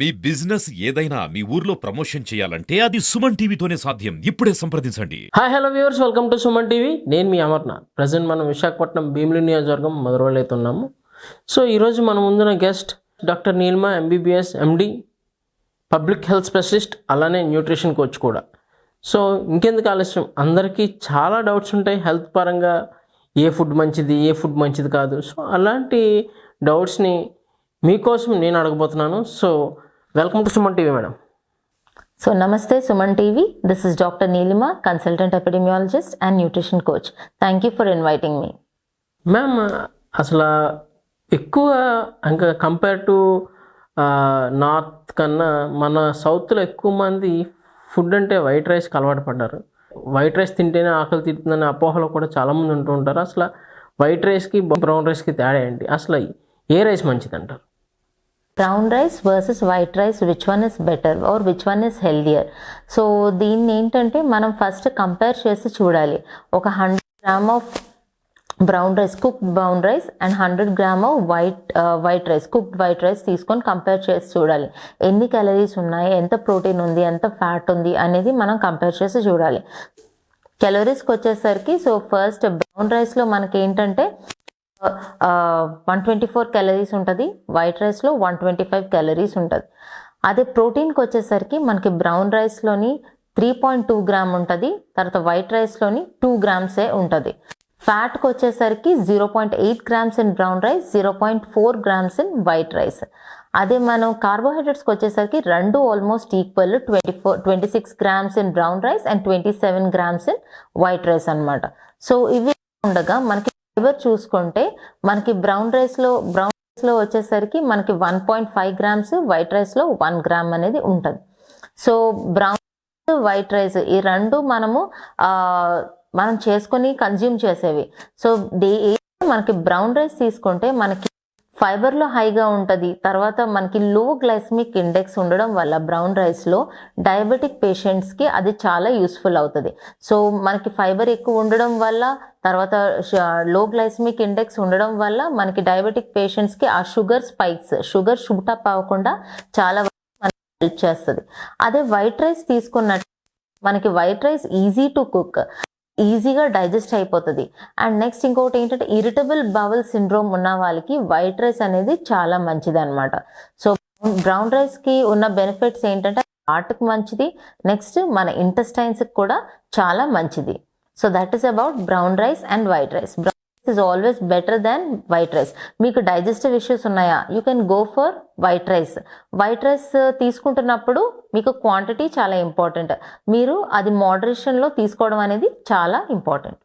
మీ business ఏదైనా మీ ఊర్లో promotion చేయాలంటే అది సుమన్ టీవీతోనే సాధ్యం. ఇప్పుడే సంప్రదించండి. Hi hello viewers, welcome to Suman TV. నేను మీ అమర్నాథ్. ప్రజెంట్ మనం విశాఖపట్నం భీమిలి నియోజకవర్గం మధురలో అయితే ఉన్నాము. సో ఈరోజు మనం ముందున్న guest doctor Neelima, MBBS MD, public health specialist, అలానే న్యూట్రిషన్ కోచ్ కూడా. సో ఇంకెందుకు ఆలస్యం, అందరికీ చాలా డౌట్స్ ఉంటాయి హెల్త్ పరంగా. ఏ ఫుడ్ మంచిది, ఏ ఫుడ్ మంచిది కాదు. సో అలాంటి డౌట్స్ని మీకోసం నేను అడగబోతున్నాను. So welcome to Suman TV madam. So Namaste Suman TV. This is Dr. Neelima, consultant epidemiologist and nutrition coach. Thank you for inviting me. Ma'am, అసలు ఎక్కువ ఇంకా కంపేర్ టు నార్త్ కన్నా మన సౌత్లో ఎక్కువ మంది ఫుడ్ అంటే వైట్ రైస్కి అలవాటు పడ్డారు. వైట్ రైస్ తింటేనే ఆకలి తీరుతుందనే అపోహలో కూడా చాలామంది ఉంటూ ఉంటారు. అసలు వైట్ రైస్కి బ్రౌన్ రైస్కి తేడా ఏంటి? అసలు ఏ రైస్ మంచిది అంటారు? Brown rice versus white rice, which one is better or which one is healthier? So దీన్ని ఏంటంటే మనం ఫస్ట్ కంపేర్ చేసి చూడాలి. ఒక 100 gram of brown rice, cooked brown rice and 100 gram off white rice, cooked white rice తీసుకొని compare చేసి చూడాలి. ఎన్ని క్యాలరీస్ ఉన్నాయి, ఎంత ప్రోటీన్ ఉంది, ఎంత ఫ్యాట్ ఉంది అనేది మనం కంపేర్ చేసి చూడాలి. క్యాలరీస్కి వచ్చేసరికి సో ఫస్ట్ బ్రౌన్ రైస్లో మనకి ఏంటంటే 124 క్యాలరీస్ ఉంటుంది, వైట్ రైస్లో 125 క్యాలరీస్ ఉంటుంది. అదే ప్రోటీన్కి వచ్చేసరికి మనకి బ్రౌన్ రైస్లోని 3.2 గ్రామ్ ఉంటుంది, తర్వాత వైట్ రైస్లోని 2 గ్రామ్సే ఉంటుంది. ఫ్యాట్కి వచ్చేసరికి 0.8 grams in brown rice, 0.4 grams in white rice. అదే మనం కార్బోహైడ్రేట్స్కి వచ్చేసరికి రెండు almost equal, 26 grams in brown rice and 27 grams in white rice అనమాట. సో ఇవి ఉండగా మనకి ఫైబర్ చూసుకుంటే మనకి బ్రౌన్ రైస్లో వచ్చేసరికి మనకి 1.5 గ్రామ్స్, వైట్ రైస్లో 1 గ్రామ్ అనేది ఉంటుంది. సో బ్రౌన్ వైట్ రైస్ ఈ రెండు మనం చేసుకొని కన్జ్యూమ్ చేసేవి. సో మనకి బ్రౌన్ రైస్ తీసుకుంటే మనకి ఫైబర్లో హైగా ఉంటుంది, తర్వాత మనకి లో గ్లైసమిక్ ఇండెక్స్ ఉండడం వల్ల బ్రౌన్ రైస్లో డయాబెటిక్ పేషెంట్స్కి అది చాలా యూస్ఫుల్ అవుతుంది. సో మనకి ఫైబర్ ఎక్కువ ఉండడం వల్ల, తర్వాత లో గ్లైసమిక్ ఇండెక్స్ ఉండడం వల్ల మనకి డయాబెటిక్ పేషెంట్స్కి ఆ షుగర్ షూటప్ అవ్వకుండా చాలా మనకి హెల్ప్ చేస్తుంది. అదే వైట్ రైస్ తీసుకున్నట్టు మనకి white rice easy to cook, ఈజీగా డైజెస్ట్ అయిపోతుంది. అండ్ నెక్స్ట్ ఇంకోటి ఏంటంటే ఇరిటబుల్ బవల్ సిండ్రోమ్ ఉన్న వాళ్ళకి వైట్ రైస్ అనేది చాలా మంచిది అనమాట. సో బ్రౌన్ రైస్కి ఉన్న బెనిఫిట్స్ ఏంటంటే హార్ట్కి మంచిది, నెక్స్ట్ మన ఇంటెస్టైన్స్కి కూడా చాలా మంచిది. So that is about brown rice and white rice. Brown rice is always better than white rice. మీకు డైజెస్టివ్ ఇష్యూస్ ఉన్నాయా, you can go for white rice. White rice తీసుకుంటున్నప్పుడు మీకు క్వాంటిటీ చాలా ఇంపార్టెంట్, మీరు అది మోడరేషన్లో తీసుకోవడం అనేది చాలా ఇంపార్టెంట్.